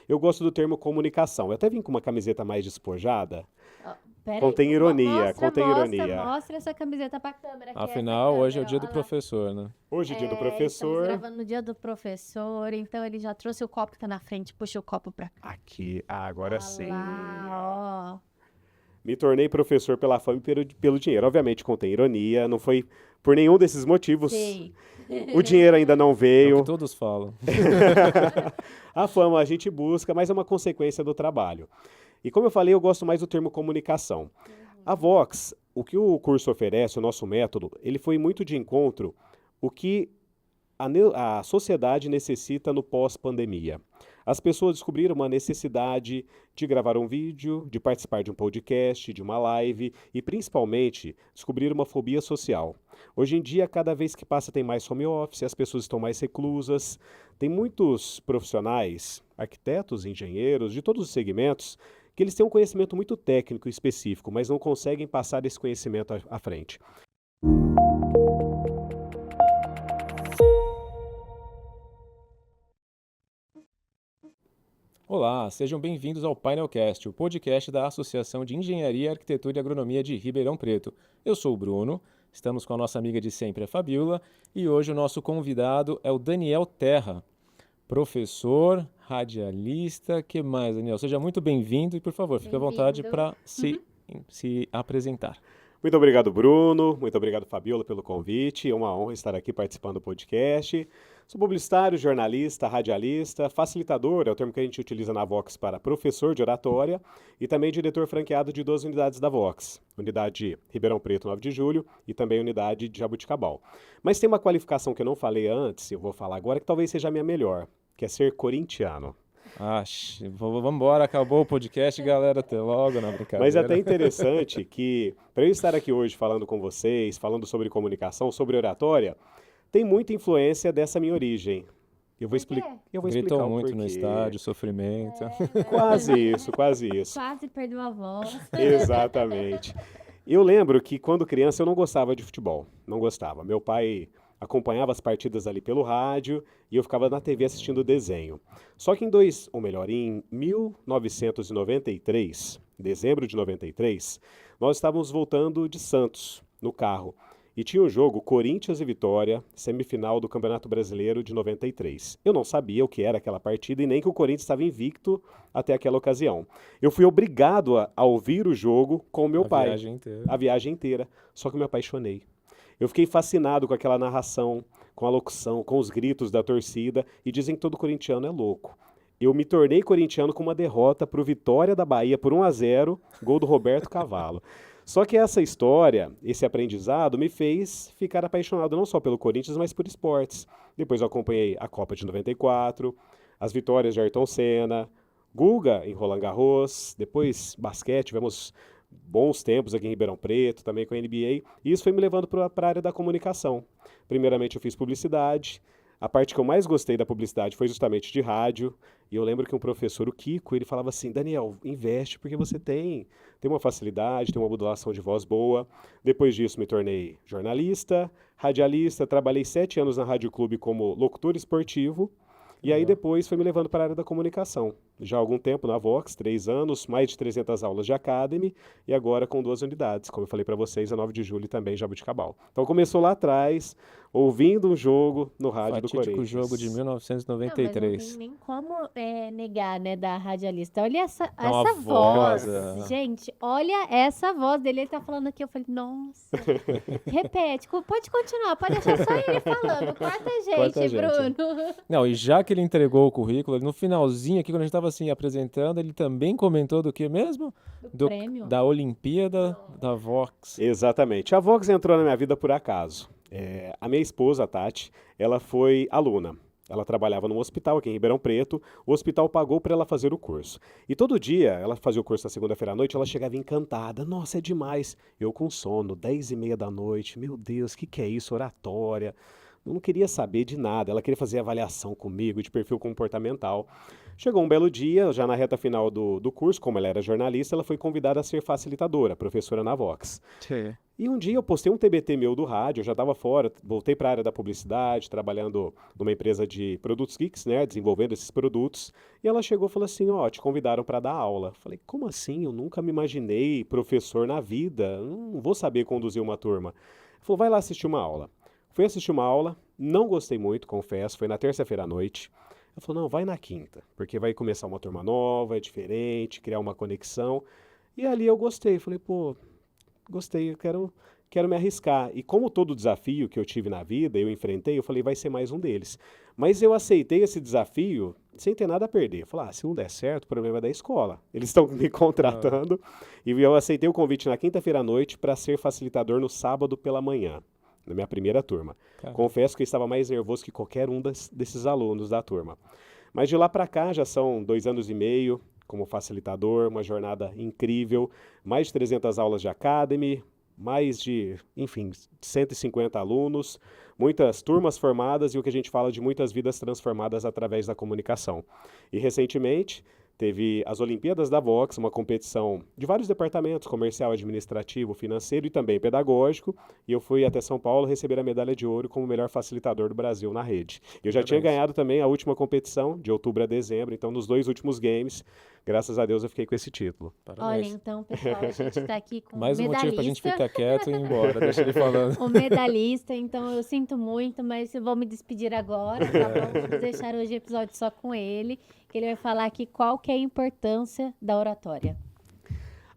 Eu gosto do termo comunicação. Eu até vim com uma camiseta mais despojada. Ó, pera aí, Contém ironia, mostra, contém mostra, ironia. mostra essa camiseta pra câmera, que é essa Afinal, hoje é o câmera, dia ó, do ó lá. professor, né? Hoje, dia do Estamos professor. gravando no dia do professor, então ele já trouxe o copo, tá na frente, puxa o copo pra cá. Aqui, agora Ó sim. lá, ó. Me tornei professor pela fama e pelo dinheiro. Obviamente contém ironia, não foi por nenhum desses motivos. Sei. O dinheiro ainda não É o que veio. todos falam. A fama a gente busca, mas é uma consequência do trabalho. E como eu falei, eu gosto mais do termo comunicação. A Vox, o que o curso oferece, o nosso método, ele foi muito de encontro o que a sociedade necessita no pós-pandemia. As pessoas descobriram uma necessidade de gravar um vídeo, de participar de um podcast, de uma live e, principalmente, descobriram uma fobia social. Hoje em dia, cada vez que passa, tem mais home office, as pessoas estão mais reclusas. Tem muitos profissionais, arquitetos, engenheiros, de todos os segmentos, que eles têm um conhecimento muito técnico e específico, mas não conseguem passar esse conhecimento à frente. Olá, sejam bem-vindos ao Painelcast, o podcast da Associação de Engenharia, Arquitetura e Agronomia de Ribeirão Preto. Eu sou o Bruno, estamos com a nossa amiga de sempre, a Fabiola, e hoje o nosso convidado é o Daniel Terra, professor, radialista. Que mais, Daniel? Seja muito bem-vindo e, por favor, fique à vontade Bem-vindo. para se apresentar. Muito obrigado, Bruno. Muito obrigado, Fabiola, pelo convite. É uma honra estar aqui participando do podcast. Sou publicitário, jornalista, radialista, facilitador, é o termo que a gente utiliza na Vox para professor de oratória e também diretor franqueado de 2 unidades da Vox. Unidade Ribeirão Preto, 9 de Julho e também unidade de Jabuticabal. Mas tem uma qualificação que eu não falei antes, eu vou falar agora, que talvez seja a minha melhor, que é ser corintiano. Vamos embora, acabou o podcast, galera, até logo, na brincadeira. Mas é até interessante que, para eu estar aqui hoje falando com vocês, falando sobre comunicação, sobre oratória, tem muita influência dessa minha origem. Eu vou, Por quê? eu vou explicar Gritam o muito porquê. no estádio, sofrimento. Quase isso, quase isso. Quase perdeu a voz. Exatamente. Eu lembro que quando criança eu não gostava de futebol, não gostava. Meu pai acompanhava as partidas ali pelo rádio e eu ficava na TV assistindo desenho. Só que em 1993, dezembro de 93, nós estávamos voltando de Santos no carro. E tinha um jogo Corinthians e Vitória, semifinal do Campeonato Brasileiro de 93. Eu não sabia o que era aquela partida e nem que o Corinthians estava invicto até aquela ocasião. Eu fui obrigado a ouvir o jogo com o meu A pai, viagem inteira. a viagem inteira, só que eu me apaixonei. Eu fiquei fascinado com aquela narração, com a locução, com os gritos da torcida e dizem que todo corintiano é louco. Eu me tornei corintiano com uma derrota para o Vitória da Bahia por 1-0, gol do Roberto Cavalo. Só que essa história, esse aprendizado, me fez ficar apaixonado não só pelo Corinthians, mas por esportes. Depois eu acompanhei a Copa de 94, as vitórias de Ayrton Senna, Guga em Roland Garros, depois basquete, tivemos bons tempos aqui em Ribeirão Preto, também com a NBA, e isso foi me levando para a área da comunicação. Primeiramente eu fiz publicidade, a parte que eu mais gostei da publicidade foi justamente de rádio, e eu lembro que um professor, o Kiko, ele falava assim, Daniel, investe porque você tem uma facilidade, tem uma modulação de voz boa. Depois disso me tornei jornalista, radialista, trabalhei 7 anos na Rádio Clube como locutor esportivo, e aí Legal. depois foi me levando para a área da comunicação. Já há algum tempo na Vox, 3 anos, mais de 300 aulas de Academy e agora com 2 unidades, como eu falei para vocês, a 9 de julho e também Jabuticabal. Então começou lá atrás, ouvindo um jogo no rádio do Fatídico jogo de Corinthians. Não, mas não tem 1993. nem como negar, né, da radialista. Olha Não, a essa voz. voz. Gente, olha essa voz dele. Ele tá falando aqui, eu falei, nossa. Repete, pode continuar, pode deixar só ele falando. Corta a gente, Corta a gente. Bruno. Não, e já que ele entregou o currículo, no finalzinho aqui, quando a gente estava assim apresentando, ele também comentou do que mesmo? Do prêmio. Da Olimpíada da Vox. Exatamente. A Vox entrou na minha vida por acaso. A minha esposa, a Tati, ela foi aluna. Ela trabalhava num hospital aqui em Ribeirão Preto. O hospital pagou para ela fazer o curso. E todo dia, ela fazia o curso na segunda-feira à noite, ela chegava encantada. Nossa, é demais. Eu com sono, 10h30 da noite. Meu Deus, o que é isso? Oratória. Eu não queria saber de nada. Ela queria fazer avaliação comigo de perfil comportamental. Chegou um belo dia, já na reta final do curso, como ela era jornalista, ela foi convidada a ser facilitadora, professora na Vox. Tchê. E um dia eu postei um TBT meu do rádio, eu já estava fora, voltei para a área da publicidade, trabalhando numa empresa de produtos geeks, né, desenvolvendo esses produtos. E ela chegou e falou assim, ó, te convidaram para dar aula. Falei, como assim? Eu nunca me imaginei professor na vida, eu não vou saber conduzir uma turma. Ela falou, vai lá assistir uma aula. Fui assistir uma aula, não gostei muito, confesso, foi na terça-feira à noite. Ela falou, não, vai na quinta, porque vai começar uma turma nova, é diferente, criar uma conexão. E ali eu gostei, falei, pô, gostei, eu quero me arriscar. E como todo desafio que eu tive na vida, eu enfrentei, eu falei, vai ser mais um deles. Mas eu aceitei esse desafio sem ter nada a perder. Eu falei, se não der certo, o problema é da escola. Eles estão me contratando. E eu aceitei o convite na quinta-feira à noite para ser facilitador no sábado pela manhã, na minha primeira turma. Caramba. Confesso que eu estava mais nervoso que qualquer um desses alunos da turma. Mas de lá para cá já são 2 anos e meio como facilitador, uma jornada incrível, mais de 300 aulas de Academy, mais de, enfim, 150 alunos, muitas turmas formadas e o que a gente fala de muitas vidas transformadas através da comunicação. E recentemente teve as Olimpíadas da Vox, uma competição de vários departamentos, comercial, administrativo, financeiro e também pedagógico, e eu fui até São Paulo receber a medalha de ouro como melhor facilitador do Brasil na rede. Eu já tinha ganhado também a última competição, de outubro a dezembro, então nos 2 últimos games, graças a Deus eu fiquei com esse título. Olha, Parabéns. então, pessoal, a gente tá aqui com Mais um um motivo pra gente medalhista. ficar quieto e ir embora. Deixa ele falando. O medalhista, então eu sinto muito, mas eu vou me despedir agora, tá bom? Vamos deixar hoje o episódio só com ele, que ele vai falar aqui qual que é a importância da oratória.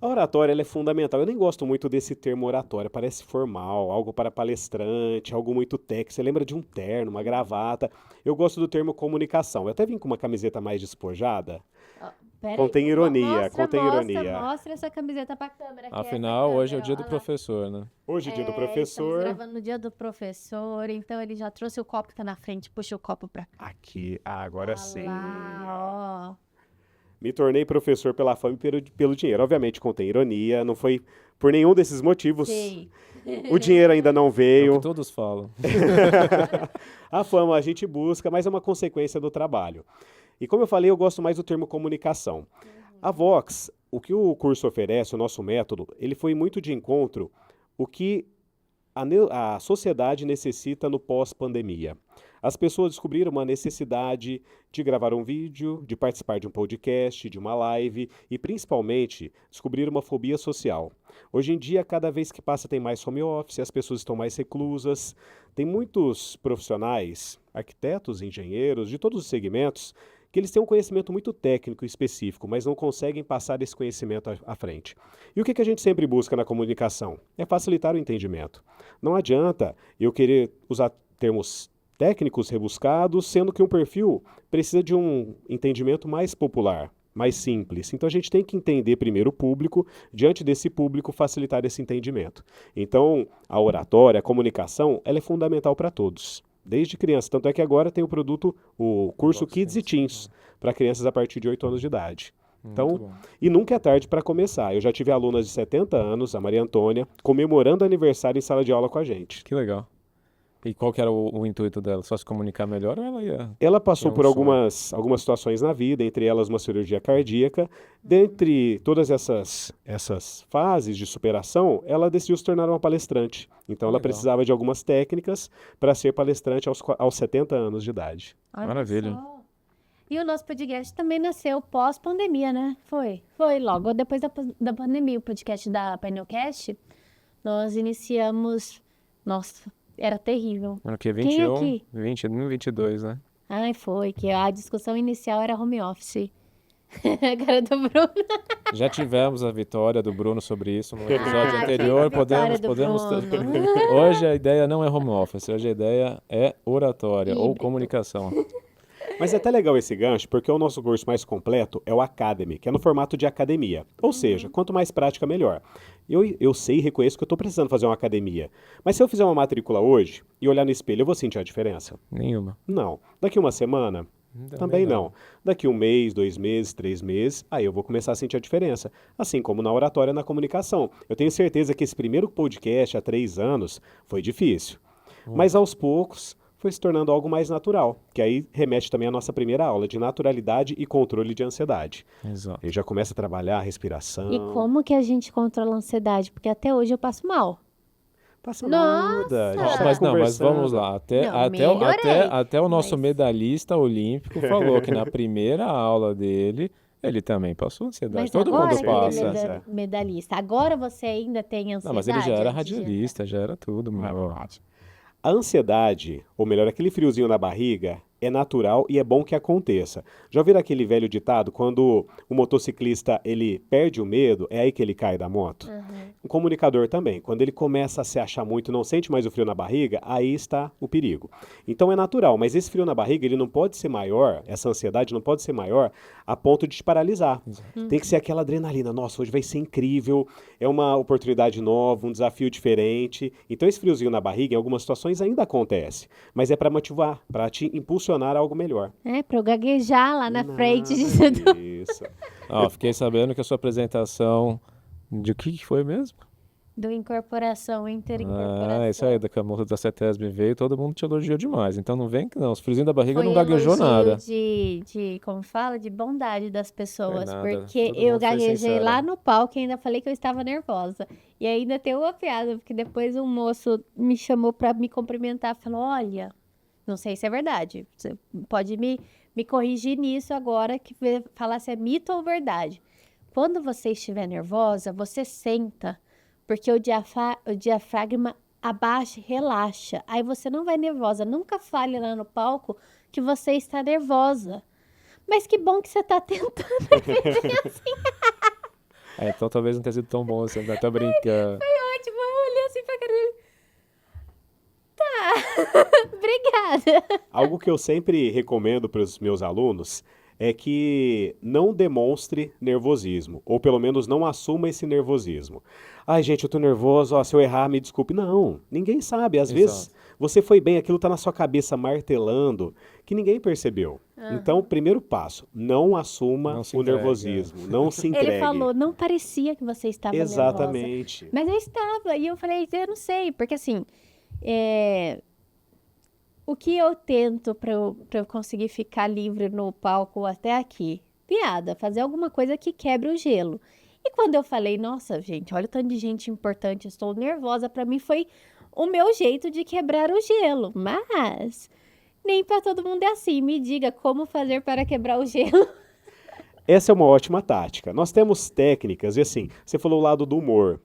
A oratória ela é fundamental. Eu nem gosto muito desse termo oratória, parece formal, algo para palestrante, algo muito técnico. Você lembra de um terno, uma gravata. Eu gosto do termo comunicação. Eu até vim com uma camiseta mais despojada. Pera Contém aí, ironia, contém ironia. Mostra essa camiseta pra câmera. que é essa Afinal, hoje é o câmera, dia do ó lá. professor, né? Hoje, dia do Estamos professor. gravando no dia do professor, então ele já trouxe o copo que tá na frente, puxa o copo pra cá. Aqui, agora Olha sim. lá, ó. Me tornei professor pela fama e pelo dinheiro. Obviamente contém ironia, não foi por nenhum desses motivos. Sei. O dinheiro ainda não É o veio. que todos falam. A fama a gente busca, mas é uma consequência do trabalho. E como eu falei, eu gosto mais do termo comunicação. A Vox, o que o curso oferece, o nosso método, ele foi muito de encontro o que a sociedade necessita no pós-pandemia. As pessoas descobriram uma necessidade de gravar um vídeo, de participar de um podcast, de uma live e, principalmente, descobriram uma fobia social. Hoje em dia, cada vez que passa tem mais home office, as pessoas estão mais reclusas. Tem muitos profissionais, arquitetos, engenheiros, de todos os segmentos, que eles têm um conhecimento muito técnico e específico, mas não conseguem passar esse conhecimento à frente. E o que a gente sempre busca na comunicação? É facilitar o entendimento. Não adianta eu querer usar termos técnicos rebuscados, sendo que um perfil precisa de um entendimento mais popular, mais simples. Então a gente tem que entender primeiro o público, diante desse público facilitar esse entendimento. Então a oratória, a comunicação, ela é fundamental para todos, desde criança. Tanto é que agora tem o curso Vox Kids e Teens, para crianças a partir de 8 anos de idade. Muito Então, bom. e nunca é tarde para começar. Eu já tive alunas de 70 anos, a Maria Antônia, comemorando aniversário em sala de aula com a gente. Que legal. E qual que era o intuito dela? Só se comunicar melhor ou ela ia... Ela passou Tinha um por sonho. algumas situações na vida, entre elas uma cirurgia cardíaca. Dentre todas essas fases de superação, ela decidiu se tornar uma palestrante. Então ela Legal. precisava de algumas técnicas para ser palestrante aos 70 anos de idade. Olha Maravilha. só. E o nosso podcast também nasceu pós-pandemia, né? Foi logo depois da pandemia, o podcast da Painelcast. Nós iniciamos... Nossa, era terrível. Ano que Quem 21, aqui? 21, 22, né? Ai, foi, que a discussão inicial era home office. A cara do Bruno. Já tivemos a vitória do Bruno sobre isso no episódio Ah, anterior. que vitória Podemos. do Bruno. Hoje a ideia não é home office, hoje a ideia é oratória ou Híbrido. comunicação. Mas é até legal esse gancho, porque o nosso curso mais completo é o Academy, que é no formato de academia. Ou seja, quanto mais prática, melhor. Eu sei e reconheço que eu estou precisando fazer uma academia. Mas se eu fizer uma matrícula hoje e olhar no espelho, eu vou sentir a diferença? Nenhuma. Não. Daqui uma semana? Também não. Daqui 1 mês, 2 meses, 3 meses, aí eu vou começar a sentir a diferença. Assim como na oratória e na comunicação. Eu tenho certeza que esse primeiro podcast há 3 anos foi difícil. Mas aos poucos foi se tornando algo mais natural, que aí remete também à nossa primeira aula de naturalidade e controle de ansiedade. Exato. Ele já começa a trabalhar a respiração. E como que a gente controla a ansiedade? Porque até hoje eu passo mal. Passa Nossa! nada. A gente Ó, tá mas conversando. vamos lá. Não, melhorei, Até o nosso mas- medalhista olímpico falou que na primeira aula dele, ele também passou ansiedade. Mas Todo agora mundo que ele passa. é Certeza. medalhista, agora você ainda tem ansiedade? Não, mas ele já era antes de- radialista, já era tudo. Mano. A ansiedade, ou melhor, aquele friozinho na barriga, é natural e é bom que aconteça. Já ouviram aquele velho ditado, quando o motociclista ele perde o medo, é aí que ele cai da moto? O comunicador também, quando ele começa a se achar muito, não sente mais o frio na barriga, aí está o perigo. Então é natural, mas esse frio na barriga, ele não pode ser maior, essa ansiedade não pode ser maior a ponto de te paralisar. Tem que ser aquela adrenalina, nossa, hoje vai ser incrível, é uma oportunidade nova, um desafio diferente. Então esse friozinho na barriga, em algumas situações ainda acontece, mas é para motivar, para te impulsionar a algo melhor. É, pra eu gaguejar lá na frente. Nada disso. Ó, fiquei sabendo que a sua apresentação de que foi mesmo? Do incorporação, interincorporação. Ah, isso aí, da moça da CETESB veio, todo mundo te elogiou demais. Então não vem que não, os friozinhos da barriga Foi não gaguejou elogio nada. como fala, de bondade das pessoas. nada, Porque todo eu mundo foi gaguejei sincero. lá no palco e ainda falei que eu estava nervosa. E ainda tem uma piada, porque depois um moço me chamou pra me cumprimentar, falou, olha, não sei se é verdade, você pode me corrigir nisso agora, falar se é mito ou verdade. Quando você estiver nervosa, você senta, porque o diafragma abaixa, relaxa. Aí você não vai nervosa. Nunca fale lá no palco que você está nervosa. Mas que bom que você está tentando. É, então talvez não tenha sido tão bom assim, tá brincando. Ótimo, eu olhei assim pra cara dele. Tá, obrigada. Algo que eu sempre recomendo para os meus alunos é que não demonstre nervosismo, ou pelo menos não assuma esse nervosismo. Ai, gente, eu tô nervoso, ó, se eu errar, me desculpe. Não, ninguém sabe. Às vezes você foi bem, aquilo tá na sua cabeça martelando, que ninguém percebeu. Então, primeiro passo, não assuma Não se o entregue, nervosismo, não se entregue. Ele falou, não parecia que você estava nervosa. Exatamente. Mas eu estava, e eu falei, eu não sei, porque assim, o que eu tento pra eu conseguir ficar livre no palco até aqui? Piada, fazer alguma coisa que quebre o gelo. E quando eu falei, nossa, gente, olha o tanto de gente importante, eu estou nervosa, pra mim foi o meu jeito de quebrar o gelo. Mas nem pra todo mundo é assim. Me diga como fazer para quebrar o gelo. Essa é uma ótima tática. Nós temos técnicas, e assim, você falou o lado do humor.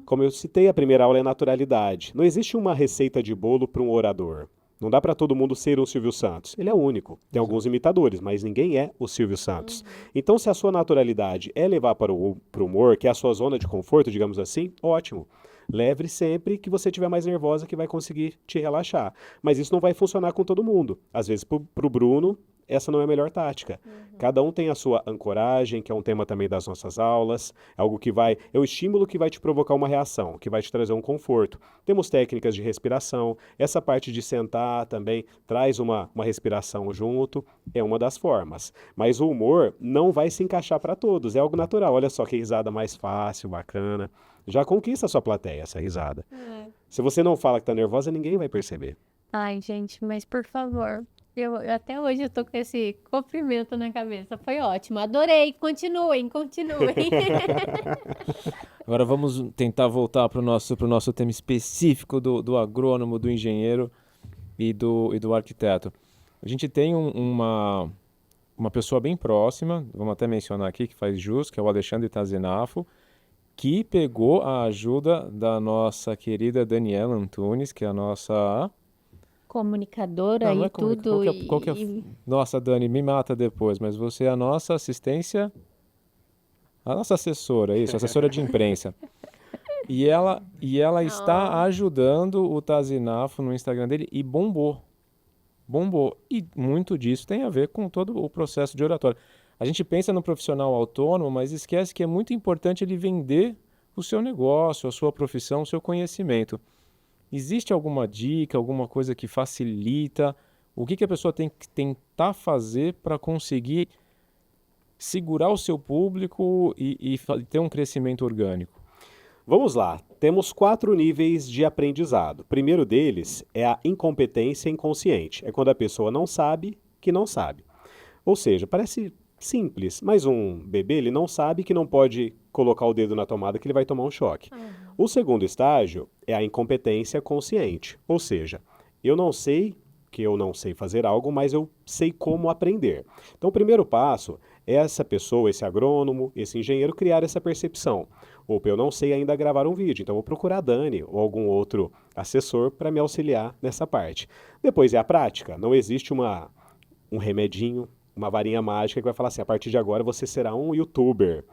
Como eu citei, a primeira aula é naturalidade. Não existe uma receita de bolo para um orador. Não dá para todo mundo ser um Silvio Santos. Ele é único. Tem alguns imitadores, mas ninguém é o Silvio Santos. Então, se a sua naturalidade é levar para o humor, que é a sua zona de conforto, digamos assim, ótimo. Leve sempre que você estiver mais nervosa, que vai conseguir te relaxar. Mas isso não vai funcionar com todo mundo. Às vezes, para o Bruno, essa não é a melhor tática. Cada um tem a sua ancoragem, que é um tema também das nossas aulas, algo que é um estímulo que vai te provocar uma reação, que vai te trazer um conforto. Temos técnicas de respiração, essa parte de sentar também traz uma respiração junto, é uma das formas. Mas o humor não vai se encaixar para todos, é algo natural. Olha só que risada mais fácil, bacana. Já conquista a sua plateia, essa risada. Se você não fala que tá nervosa, ninguém vai perceber. Ai, gente, mas por favor, até hoje eu tô com esse comprimento na cabeça. Foi ótimo, adorei. Continuem. Agora vamos tentar voltar para o nosso tema específico do agrônomo, do engenheiro e do arquiteto. A gente tem uma pessoa bem próxima, vamos até mencionar aqui, que faz jus, que é o Alexandre Tazinafo, que pegou a ajuda da nossa querida Daniela Antunes, que é a nossa... Comunicadora Não é e tudo. qual que é... Nossa, Dani, me mata depois, mas você é a nossa assistência... A nossa assessora, isso, assessora de imprensa. E ela está ajudando o Tazinafo no Instagram dele e bombou. Bombou. E muito disso tem a ver com todo o processo de oratório. A gente pensa no profissional autônomo, mas esquece que é muito importante ele vender o seu negócio, a sua profissão, o seu conhecimento. Existe alguma dica, alguma coisa que facilita? O que a pessoa tem que tentar fazer para conseguir segurar o seu público e ter um crescimento orgânico? Vamos lá. Temos 4 níveis de aprendizado. O primeiro deles é a incompetência inconsciente. É quando a pessoa não sabe que não sabe. Ou seja, parece simples, mas um bebê ele não sabe que não pode colocar o dedo na tomada que ele vai tomar um choque. O segundo estágio é a incompetência consciente. Ou seja, eu não sei que eu não sei fazer algo, mas eu sei como aprender. Então, o primeiro passo é essa pessoa, esse agrônomo, esse engenheiro criar essa percepção. Opa, eu não sei ainda gravar um vídeo, então vou procurar a Dani ou algum outro assessor para me auxiliar nessa parte. Depois é a prática. Não existe um remedinho, uma varinha mágica que vai falar assim, a partir de agora você será um youtuber.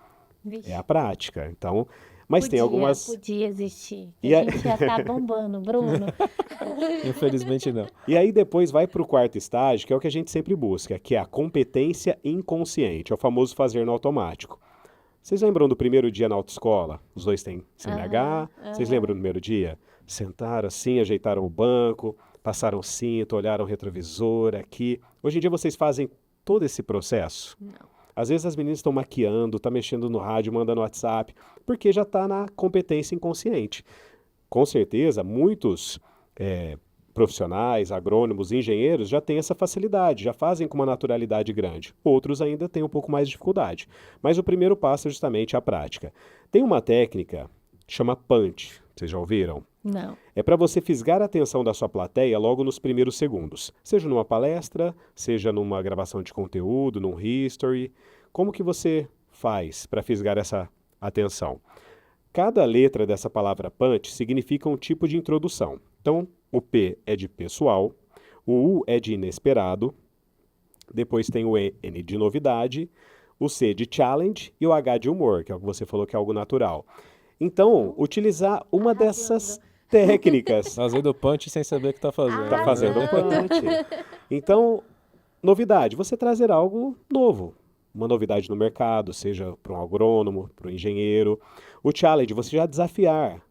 Vixe. É a prática. Então, mas tem algumas... Podia existir. E A a- gente já tá bombando, Bruno. Infelizmente não. E aí depois vai para o quarto estágio, que é o que a gente sempre busca, que é a competência inconsciente, é o famoso fazer no automático. Vocês lembram do primeiro dia na autoescola? Os dois têm CNH. Vocês lembram do primeiro dia? Sentaram assim, ajeitaram o banco, passaram o cinto, olharam o retrovisor aqui. Hoje em dia vocês fazem todo esse processo? Não. Às vezes as meninas estão maquiando, estão mexendo no rádio, mandando WhatsApp, porque já está na competência inconsciente. Com certeza, muitos profissionais, agrônomos, engenheiros já têm essa facilidade, já fazem com uma naturalidade grande. Outros ainda têm um pouco mais de dificuldade. Mas o primeiro passo é justamente a prática. Tem uma técnica que chama punch, vocês já ouviram? Não. É para você fisgar a atenção da sua plateia logo nos primeiros segundos. Seja numa palestra, seja numa gravação de conteúdo, num history. Como que você faz para fisgar essa atenção? Cada letra dessa palavra punch significa um tipo de introdução. Então, o P é de pessoal, o U é de inesperado, depois tem o N de novidade, o C de challenge e o H de humor, que é o que você falou que é algo natural. Então, utilizar uma dessas técnicas. Fazendo punch sem saber o que tá fazendo. Tá fazendo um punch. Então, novidade, você trazer algo novo. Uma novidade no mercado, seja para um agrônomo, para um engenheiro. O challenge, você já desafiar.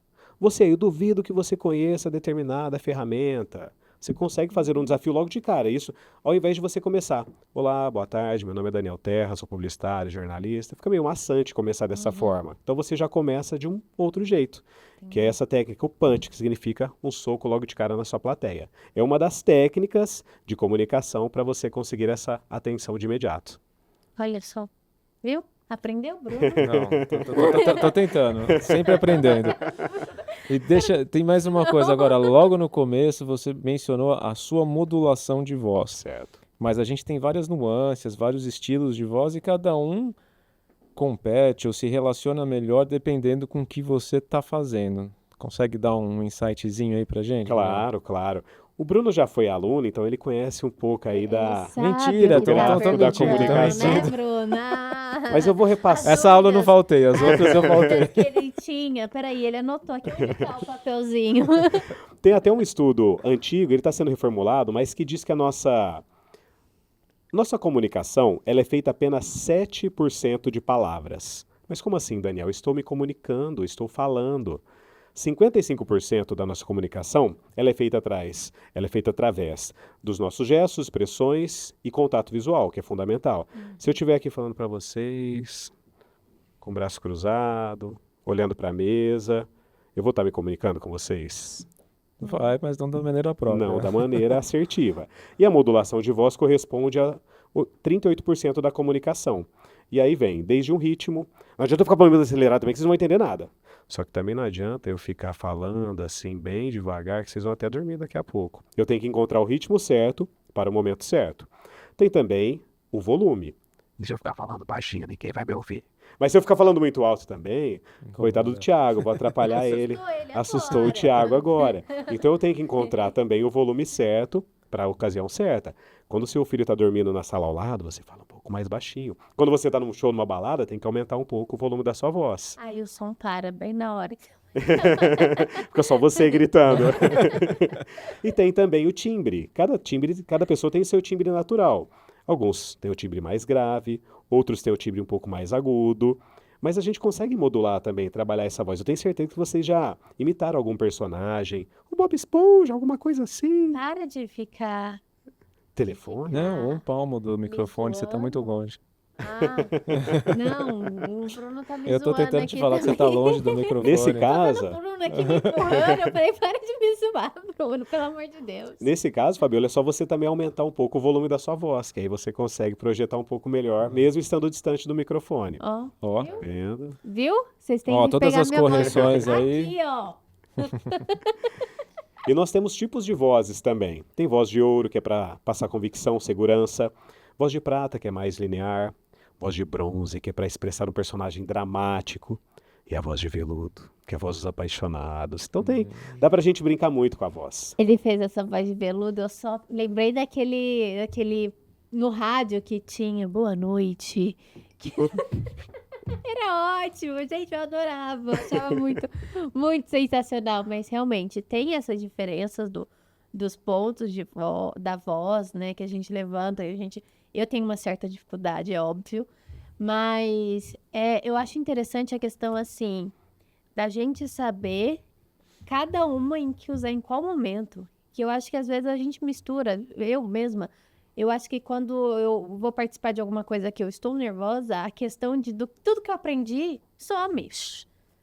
Eu duvido que você conheça determinada ferramenta. Você consegue fazer um desafio logo de cara. Isso, ao invés de você começar. Olá, boa tarde, meu nome é Daniel Terra, sou publicitário, jornalista. Fica meio maçante começar dessa forma. Então você já começa de um outro jeito, que é essa técnica, o punch, que significa um soco logo de cara na sua plateia. É uma das técnicas de comunicação para você conseguir essa atenção de imediato. Olha só. Viu? Aprendeu, Bruno? Não, tô tentando, sempre aprendendo. E tem mais uma coisa agora, logo no começo você mencionou a sua modulação de voz. Certo. Mas a gente tem várias nuances, vários estilos de voz e cada um compete ou se relaciona melhor dependendo com o que você tá fazendo. Consegue dar um insightzinho aí pra gente? Claro, claro. O Bruno já foi aluno, então ele conhece um pouco aí da... Sabe Mentira, o que tá gráfico da perguntando, comunicação. Né, Bruno? Ah, Mas eu vou repassar. Essa aula eu não faltei, as outras eu faltei. que ele tinha. Peraí, ele anotou aqui. Onde tá o papelzinho? Tem até um estudo antigo, ele está sendo reformulado, mas que diz que a nossa comunicação ela é feita apenas 7% de palavras. Mas como assim, Daniel? Estou me comunicando, estou falando. 55% da nossa comunicação ela é feita através dos nossos gestos, expressões e contato visual, que é fundamental. Se eu estiver aqui falando para vocês, com o braço cruzado, olhando para a mesa, eu vou estar me comunicando com vocês? Vai, mas não da maneira própria. Não, da maneira assertiva. E a modulação de voz corresponde a 38% da comunicação. E aí vem, desde um ritmo... Não adianta eu ficar falando acelerado também, que vocês não vão entender nada. Só que também não adianta eu ficar falando assim, bem devagar, que vocês vão até dormir daqui a pouco. Eu tenho que encontrar o ritmo certo para o momento certo. Tem também o volume. Se eu ficar falando baixinho, ninguém vai me ouvir. Mas se eu ficar falando muito alto também, coitado do Thiago, vou atrapalhar ele. Assustou o Thiago agora. Então eu tenho que encontrar também o volume certo para a ocasião certa. Quando o seu filho está dormindo na sala ao lado, você fala um pouco mais baixinho. Quando você está num show, numa balada, tem que aumentar um pouco o volume da sua voz. Aí o som para bem na hora. Fica só você gritando. E tem também o timbre. Cada pessoa tem seu timbre natural. Alguns têm o timbre mais grave, outros têm o timbre um pouco mais agudo. Mas a gente consegue modular também, trabalhar essa voz. Eu tenho certeza que vocês já imitaram algum personagem, o Bob Esponja, alguma coisa assim. Para de ficar... Telefone? Não, um palmo do microfone, você tá muito voando. longe. Ah, não, o Bruno tá me Eu tô zoando tentando aqui te falar que você também. tá longe do microfone. Nesse Tô caso, vendo o Bruno aqui me empurrando, eu falei, para de me zoar, Bruno, pelo amor de Deus. nesse caso, Fabiola, é só você também aumentar um pouco o volume da sua voz, que aí você consegue projetar um pouco melhor, mesmo estando distante do microfone. Ó, Ó, viu? Vendo? Viu? Vocês têm ó, que todas pegar as minha voz correções aí. aqui, ó. E nós temos tipos de vozes também. Tem voz de ouro, que é para passar convicção, segurança. Voz de prata, que é mais linear. Voz de bronze, que é para expressar um personagem dramático. E a voz de veludo, que é a voz dos apaixonados. Então dá pra gente brincar muito com a voz. Ele fez essa voz de veludo, eu só lembrei daquele no rádio que tinha Boa Noite. que- Era ótimo, gente, eu adorava, achava muito, muito sensacional, mas realmente tem essas diferenças dos pontos da voz, né, que a gente levanta, eu tenho uma certa dificuldade, é óbvio, mas eu acho interessante a questão, assim, da gente saber cada uma em que usar em qual momento. Que eu acho que às vezes a gente mistura, eu mesma. Eu acho que quando eu vou participar de alguma coisa que eu estou nervosa, a questão tudo que eu aprendi some.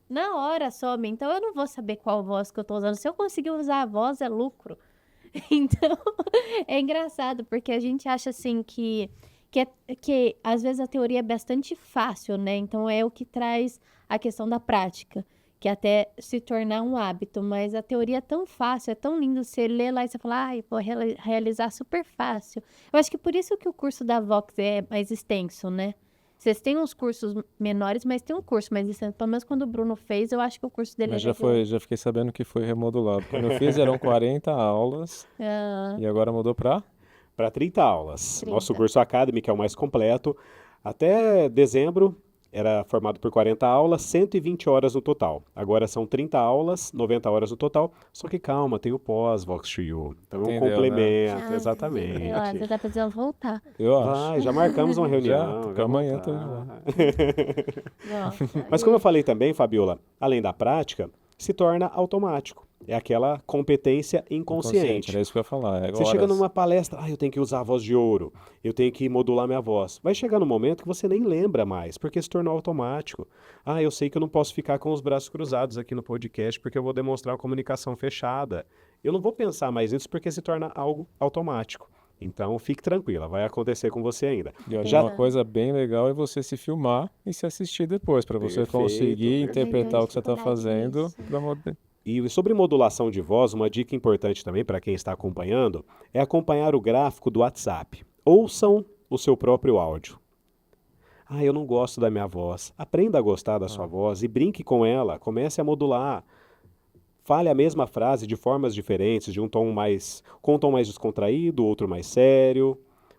Na hora some. Então eu não vou saber qual voz que eu estou usando. Se eu conseguir usar a voz, é lucro. Então, é engraçado, porque a gente acha assim que às vezes a teoria é bastante fácil, né? Então é o que traz a questão da prática, que até se tornar um hábito, mas a teoria é tão fácil, é tão lindo, você lê lá e você fala, ai, vou realizar super fácil. Eu acho que por isso que o curso da Vox é mais extenso, né? Vocês têm uns cursos menores, mas tem um curso mais extenso. Pelo menos quando o Bruno fez, eu acho que o curso dele Mas é legal. já fiquei sabendo que foi remodulado. Quando eu fiz eram 40 aulas Ah, e agora mudou pra? Para 30 aulas. Nosso 30. curso Academy, que é o mais completo, até dezembro era formado por 40 aulas, 120 horas no total. Agora são 30 aulas, 90 horas no total. Só que calma, tem o pós Vox to You. Então é um Entendeu, né? complemento, Ah, exatamente. sei lá, você tá precisando voltar. Eu acho. Vai, já marcamos uma reunião. Já, porque vai amanhã tô voltar. indo lá. Nossa. Mas como eu falei também, Fabiola, além da prática, se torna automático. É aquela competência inconsciente. Era isso que eu ia falar. É Você chega horas. numa palestra, eu tenho que usar a voz de ouro, eu tenho que modular minha voz. Vai chegar no momento que você nem lembra mais, porque se tornou automático. Eu sei que eu não posso ficar com os braços cruzados aqui no podcast, porque eu vou demonstrar uma comunicação fechada. Eu não vou pensar mais nisso porque se torna algo automático. Então, fique tranquila, vai acontecer com você ainda. E eu acho Já uma coisa bem legal é você se filmar e se assistir depois, para você Perfeito, conseguir perfeito. interpretar o que você está Dificuldade fazendo. nisso. E sobre modulação de voz, uma dica importante também para quem está acompanhando é acompanhar o gráfico do WhatsApp. Ouçam o seu próprio áudio. Eu não gosto da minha voz. Aprenda a gostar da sua voz e brinque com ela. Comece a modular. Fale a mesma frase de formas diferentes, com um tom mais descontraído, outro mais sério,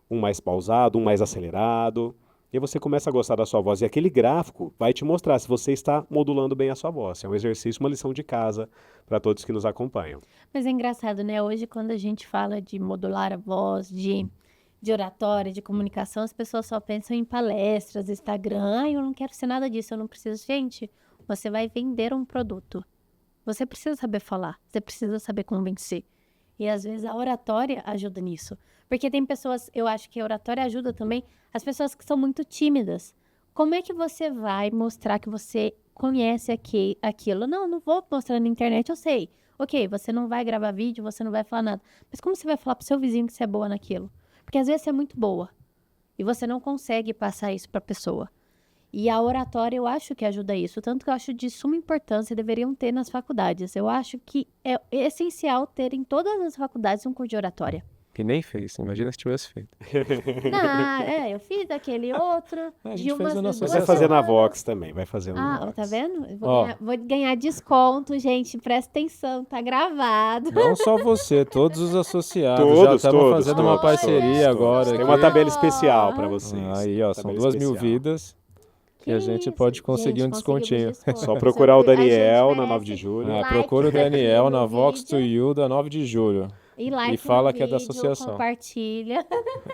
um mais pausado, um mais acelerado. E aí você começa a gostar da sua voz. E aquele gráfico vai te mostrar se você está modulando bem a sua voz. É um exercício, uma lição de casa para todos que nos acompanham. Mas é engraçado, né? Hoje, quando a gente fala de modular a voz, de oratória, de comunicação, as pessoas só pensam em palestras, Instagram. Eu não quero ser nada disso, eu não preciso. Gente, você vai vender um produto. Você precisa saber falar, você precisa saber convencer. E às vezes a oratória ajuda nisso. Porque tem pessoas, eu acho que a oratória ajuda também as pessoas que são muito tímidas. Como é que você vai mostrar que você conhece aquilo? Não vou mostrar na internet, eu sei. Ok, você não vai gravar vídeo, você não vai falar nada. Mas como você vai falar pro seu vizinho que você é boa naquilo? Porque às vezes você é muito boa. E você não consegue passar isso pra pessoa. E a oratória, eu acho que ajuda isso. Tanto que eu acho de suma importância, deveriam ter nas faculdades. Eu acho que é essencial ter em todas as faculdades um curso de oratória. Que nem fez, imagina se tivesse feito. Eu fiz aquele outro. A gente de fez umas o nosso Mas duas vai fazer na semanas. Vox também, vai fazer na Vox. Tá vendo? Eu Ó. vou ganhar desconto, gente. Presta atenção, tá gravado. Não só você, todos os associados. Todos, já estamos todos, fazendo todos, uma parceria todos. agora. Tem aqui. uma tabela especial para vocês. Aí, ó, são Tabela 2.000 especial. vidas que a gente isso? pode conseguir Gente, um descontinho. conseguimos desconto. Só procurar o A gente Daniel na merece 9 de julho. Ah, like procura o aqui Daniel no na Vox to vídeo. You da 9 de julho. E like E fala no que é da vídeo, associação. compartilha.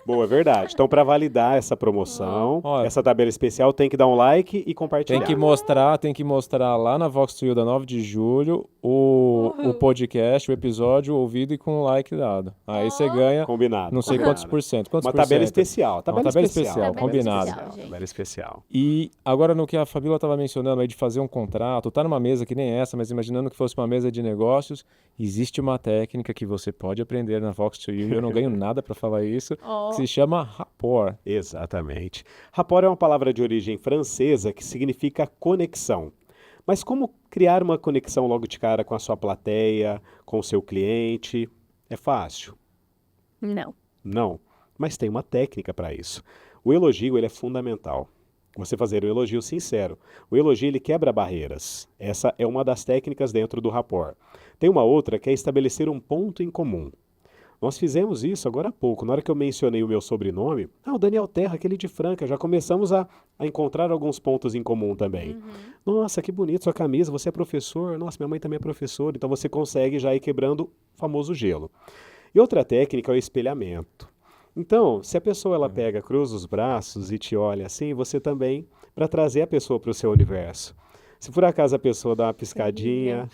Boa, é verdade. Então, para validar essa promoção, Ó, essa tabela especial, tem que dar um like e compartilhar. Tem que mostrar lá na Vox Trio da 9 de julho o podcast, o episódio ouvido e com o like dado. Aí você ganha Combinado. não sei combinado. quantos por cento. Quantos Uma por tabela cento? especial. Uma tabela especial, Tabela combinado. especial, gente. Tabela especial. E agora no que a Fabíola estava mencionando aí de fazer um contrato, tá numa mesa que nem essa, mas imaginando que fosse uma mesa de negócios, existe uma técnica que você pode aprender na Vox Trio, eu não ganho nada para falar isso, que se chama rapport. Exatamente. Rapport é uma palavra de origem francesa que significa conexão. Mas como criar uma conexão logo de cara com a sua plateia, com o seu cliente? É fácil? Não. Não. Mas tem uma técnica para isso. O elogio ele é fundamental. Você fazer um elogio sincero. O elogio ele quebra barreiras. Essa é uma das técnicas dentro do rapport. Tem uma outra que é estabelecer um ponto em comum. Nós fizemos isso agora há pouco. Na hora que eu mencionei o meu sobrenome, o Daniel Terra, aquele de Franca, já começamos a encontrar alguns pontos em comum também. Nossa, que bonito sua camisa, você é professor? Nossa, minha mãe também é professora. Então você consegue já ir quebrando o famoso gelo. E outra técnica é o espelhamento. Então, se a pessoa ela pega, cruza os braços e te olha assim, você também, para trazer a pessoa para o seu universo. Se por acaso a pessoa dá uma piscadinha,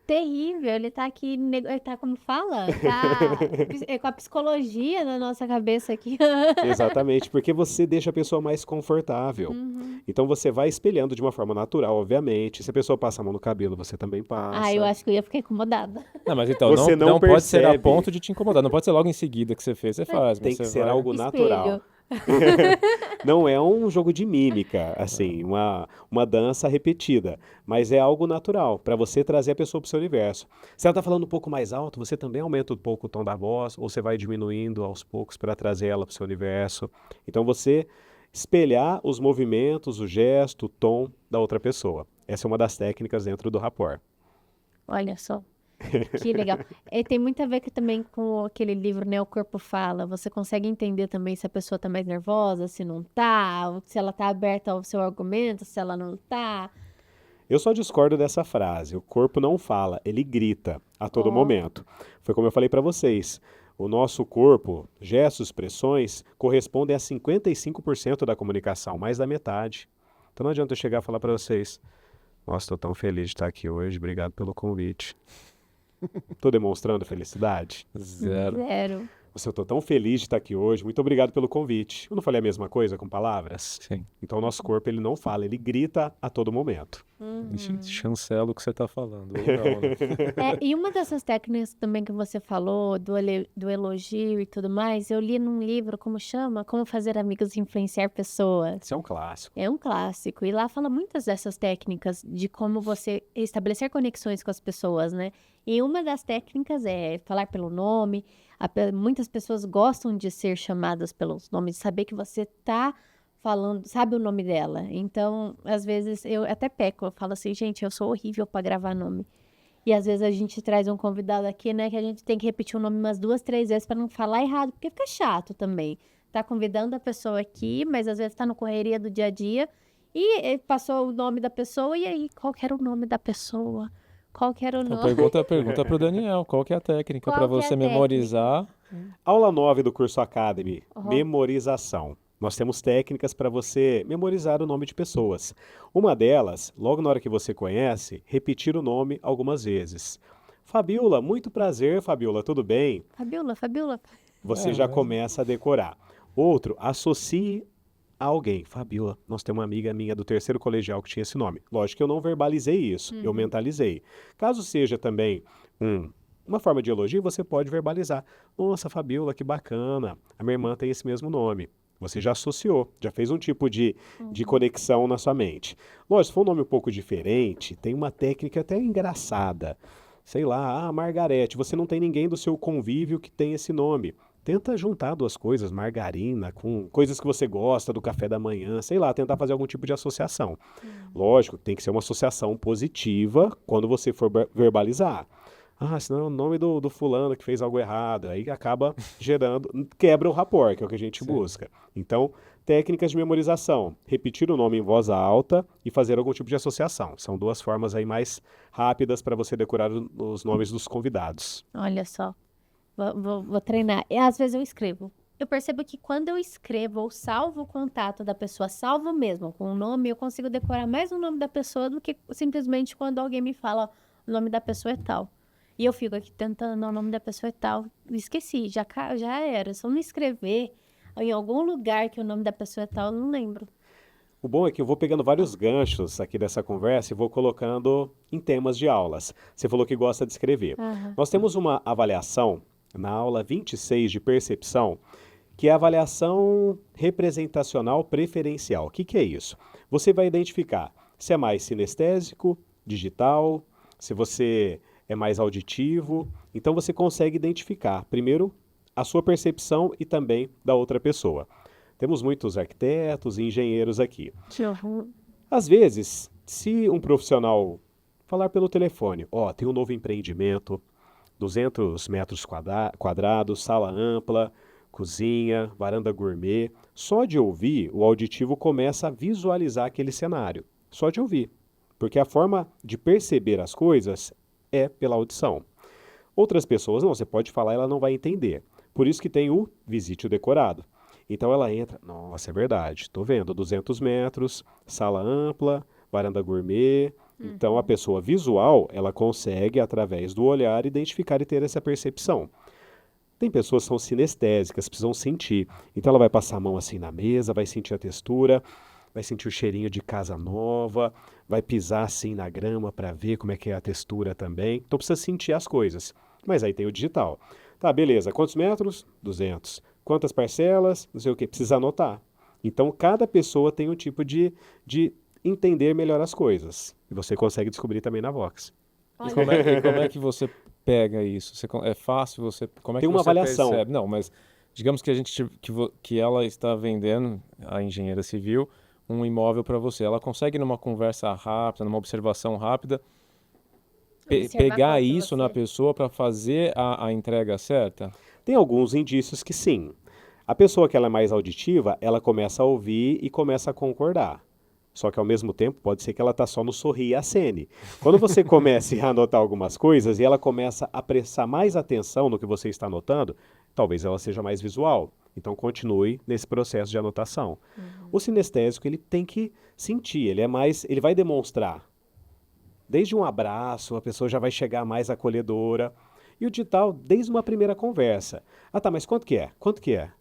Terrível, ele tá aqui, ele tá, como fala? Tá com a psicologia na nossa cabeça aqui. exatamente, porque você deixa a pessoa mais confortável. Então você vai espelhando de uma forma natural, obviamente. Se a pessoa passa a mão no cabelo, você também passa. Eu acho que eu ia ficar incomodada. Não, mas então, Você não não pode ser a percebe. ponto de te incomodar, não pode ser logo em seguida que você fez, você faz. Tem mas que você ser vai- algo Espelho. natural. Não é um jogo de mímica, assim, uma dança repetida, mas é algo natural, para você trazer a pessoa para o seu universo. Se ela está falando um pouco mais alto, você também aumenta um pouco o tom da voz, ou você vai diminuindo aos poucos para trazer ela para o seu universo. Então você espelhar os movimentos, o gesto, o tom da outra pessoa. Essa é uma das técnicas dentro do rapport. Olha só. Que legal. Tem muito a ver também com aquele livro, né? O Corpo Fala. Você consegue entender também se a pessoa tá mais nervosa, se não tá, ou se ela tá aberta ao seu argumento, se ela não tá. Eu só discordo dessa frase. O corpo não fala, ele grita a todo Oh. momento. Foi como eu falei para vocês. O nosso corpo, gestos, expressões, correspondem a 55% da comunicação, mais da metade. Então não adianta eu chegar e falar para vocês: nossa, estou tão feliz de estar aqui hoje, obrigado pelo convite. Estou demonstrando felicidade? Zero. Zero. Você, eu estou tão feliz de estar aqui hoje, muito obrigado pelo convite. Eu não falei a mesma coisa com palavras? Sim. Então o nosso corpo ele não fala, ele grita a todo momento. Chancela o que você tá falando. Ou não, né? E uma dessas técnicas também que você falou, do elogio e tudo mais, eu li num livro, como chama? Como Fazer Amigos e Influenciar Pessoas. Isso é um clássico. É um clássico. E lá fala muitas dessas técnicas de como você estabelecer conexões com as pessoas, né? E uma das técnicas é falar pelo nome. Muitas pessoas gostam de ser chamadas pelos nomes, saber que você tá falando, sabe o nome dela. Então, às vezes, eu até peco, eu falo assim, gente, eu sou horrível para gravar nome. E às vezes a gente traz um convidado aqui, né, que a gente tem que repetir o nome umas 2, 3 vezes para não falar errado, porque fica chato também. Tá convidando a pessoa aqui, mas às vezes tá na correria do dia a dia e passou o nome da pessoa, e aí, qual que era o nome da pessoa? Qual que era o Então nome? pergunta pro Daniel, qual que é a técnica Qual para que é a você técnica? memorizar? Aula 9 do curso Academy, Uhum. memorização. Nós temos técnicas para você memorizar o nome de pessoas. Uma delas, logo na hora que você conhece, repetir o nome algumas vezes. Fabiola, muito prazer, Fabiola, tudo bem? Fabiola. Você É, já mas- começa a decorar. Outro, associe a alguém. Fabiola, nós temos uma amiga minha do terceiro colegial que tinha esse nome. Lógico que eu não verbalizei isso, eu mentalizei. Caso seja também uma forma de elogio, você pode verbalizar. Nossa, Fabiola, que bacana. A minha irmã tem esse mesmo nome. Você já associou, já fez um tipo de conexão na sua mente. Lógico, se for um nome um pouco diferente, tem uma técnica até engraçada. Sei lá, Margarete, você não tem ninguém do seu convívio que tem esse nome. Tenta juntar duas coisas, margarina, com coisas que você gosta do café da manhã, sei lá, tentar fazer algum tipo de associação. Lógico, tem que ser uma associação positiva quando você for verbalizar. Senão é o nome do fulano que fez algo errado. Aí acaba gerando, quebra o rapport, que é o que a gente busca. Então, técnicas de memorização. Repetir o nome em voz alta e fazer algum tipo de associação. São duas formas aí mais rápidas para você decorar os nomes dos convidados. Olha só. Vou treinar. E às vezes eu escrevo. Eu percebo que quando eu escrevo ou salvo o contato da pessoa, salvo mesmo com o nome, eu consigo decorar mais o nome da pessoa do que simplesmente quando alguém me fala o nome da pessoa é tal. E eu fico aqui tentando, o nome da pessoa é tal. Esqueci, já era. Se eu não escrever em algum lugar que o nome da pessoa é tal, eu não lembro. O bom é que eu vou pegando vários ganchos aqui dessa conversa e vou colocando em temas de aulas. Você falou que gosta de escrever. Aham. Nós temos uma avaliação na aula 26 de percepção, que é a avaliação representacional preferencial. O que que é isso? Você vai identificar se é mais sinestésico, digital, se você é mais auditivo. Então você consegue identificar, primeiro, a sua percepção e também da outra pessoa. Temos muitos arquitetos e engenheiros aqui. Uhum. Às vezes, se um profissional falar pelo telefone, ó, tem um novo empreendimento, 200 metros quadrados, sala ampla, cozinha, varanda gourmet, só de ouvir, o auditivo começa a visualizar aquele cenário. Só de ouvir. Porque a forma de perceber as coisas é pela audição. Outras pessoas não, você pode falar, ela não vai entender. Por isso que tem o visite o decorado. Então ela entra, nossa, é verdade, estou vendo, 200 metros, sala ampla, varanda gourmet. Então a pessoa visual, ela consegue, através do olhar, identificar e ter essa percepção. Tem pessoas que são sinestésicas, precisam sentir. Então ela vai passar a mão assim na mesa, vai sentir a textura, vai sentir o cheirinho de casa nova, vai pisar assim na grama para ver como é que é a textura também. Então precisa sentir as coisas. Mas aí tem o digital. Tá, beleza. Quantos metros? 200. Quantas parcelas? Não sei o que. Precisa anotar. Então cada pessoa tem um tipo de entender melhor as coisas. E você consegue descobrir também na Vox. E como é que você pega isso? É fácil você. Como é Tem que uma você avaliação. percebe? Não, mas digamos que a gente que ela está vendendo, a engenheira civil, um imóvel para você. Ela consegue numa conversa rápida, numa observação rápida, Observar pegar qual que isso na você- pessoa para fazer a entrega certa? Tem alguns indícios que sim. A pessoa que ela é mais auditiva, ela começa a ouvir e começa a concordar. Só que ao mesmo tempo pode ser que ela está só no sorrir e acene. Quando você começa a anotar algumas coisas e ela começa a prestar mais atenção no que você está anotando, talvez ela seja mais visual. Então continue nesse processo de anotação. O sinestésico ele tem que sentir, ele vai demonstrar. Desde um abraço, a pessoa já vai chegar mais acolhedora. E o digital, desde uma primeira conversa. Ah, tá, mas quanto que é? Quanto que é?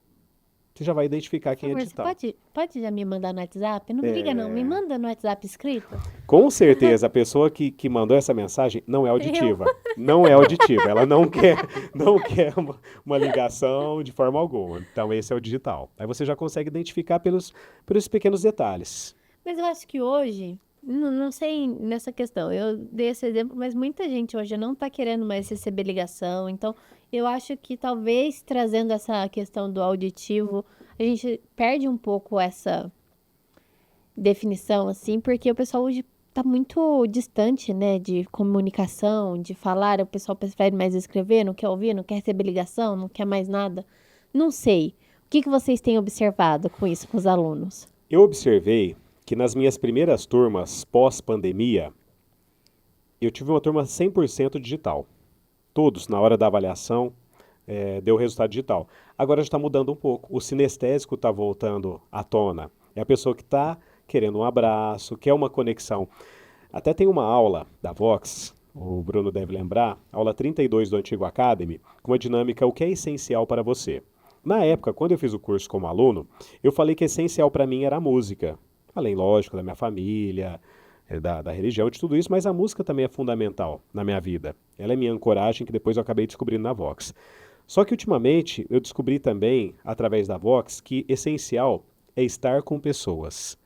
Você já vai identificar Por quem é favor, você digital. pode já me mandar no WhatsApp? Não me liga, não. Me manda no WhatsApp escrito. Com certeza, a pessoa que mandou essa mensagem não é auditiva. Não é auditiva. Ela não quer uma ligação de forma alguma. Então, esse é o digital. Aí você já consegue identificar pelos pequenos detalhes. Mas eu acho que hoje, não sei nessa questão, eu dei esse exemplo, mas muita gente hoje não está querendo mais receber ligação. Então, eu acho que talvez trazendo essa questão do auditivo, a gente perde um pouco essa definição, assim, porque o pessoal hoje tá muito distante, né, de comunicação, de falar, o pessoal prefere mais escrever, não quer ouvir, não quer receber ligação, não quer mais nada. Não sei. O que vocês têm observado com isso, com os alunos? Eu observei que nas minhas primeiras turmas pós-pandemia, eu tive uma turma 100% digital. Todos, na hora da avaliação, deu resultado digital. Agora já está mudando um pouco. O sinestésico está voltando à tona. É a pessoa que está querendo um abraço, quer uma conexão. Até tem uma aula da Vox, o Bruno deve lembrar, aula 32 do Antigo Academy, com a dinâmica O que é essencial para você. Na época, quando eu fiz o curso como aluno, eu falei que essencial para mim era a música. Além, lógico, da minha família, da religião, de tudo isso, mas a música também é fundamental na minha vida. Ela é minha ancoragem que depois eu acabei descobrindo na Vox. Só que ultimamente eu descobri também, através da Vox, que essencial é estar com pessoas.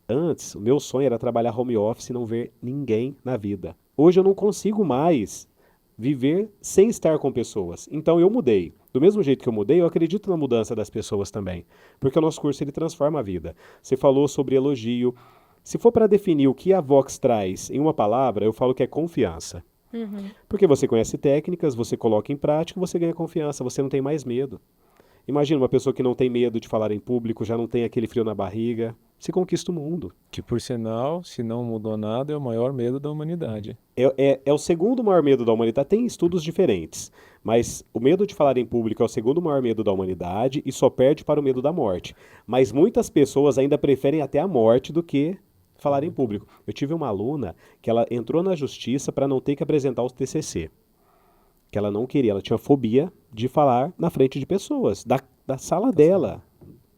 Antes, o meu sonho era trabalhar home office e não ver ninguém na vida. Hoje eu não consigo mais viver sem estar com pessoas. Então eu mudei. Do mesmo jeito que eu mudei, eu acredito na mudança das pessoas também. Porque o nosso curso ele transforma a vida. Você falou sobre elogio. Se for para definir o que a Vox traz em uma palavra, eu falo que é confiança. Porque você conhece técnicas, você coloca em prática, você ganha confiança, você não tem mais medo. Imagina uma pessoa que não tem medo de falar em público, já não tem aquele frio na barriga, se conquista o mundo. Que, por sinal, se não mudou nada, é o maior medo da humanidade. É o segundo maior medo da humanidade. Tem estudos diferentes, mas o medo de falar em público é o segundo maior medo da humanidade e só perde para o medo da morte. Mas muitas pessoas ainda preferem até a morte do que falar em público. Eu tive uma aluna que ela entrou na justiça para não ter que apresentar o TCC. Que ela não queria, ela tinha fobia de falar na frente de pessoas, da sala dela,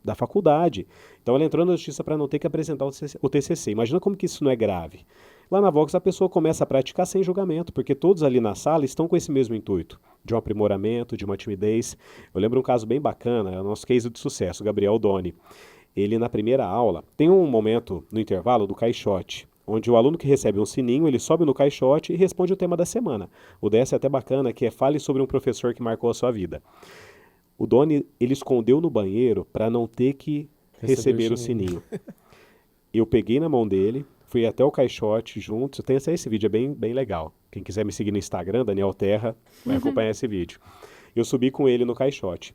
da faculdade. Então ela entrou na justiça para não ter que apresentar o TCC. Imagina como que isso não é grave. Lá na Vox a pessoa começa a praticar sem julgamento, porque todos ali na sala estão com esse mesmo intuito, de um aprimoramento, de uma timidez. Eu lembro um caso bem bacana, é o nosso case de sucesso, o Gabriel Doni. Ele na primeira aula, tem um momento no intervalo do caixote, onde o aluno que recebe um sininho, ele sobe no caixote e responde o tema da semana. O dessa é até bacana, que é fale sobre um professor que marcou a sua vida. O Doni, ele escondeu no banheiro para não ter que receber o sininho. Eu peguei na mão dele, fui até o caixote juntos. Eu tenho até esse vídeo, é bem legal. Quem quiser me seguir no Instagram, Daniel Terra, vai acompanhar esse vídeo. Eu subi com ele no caixote.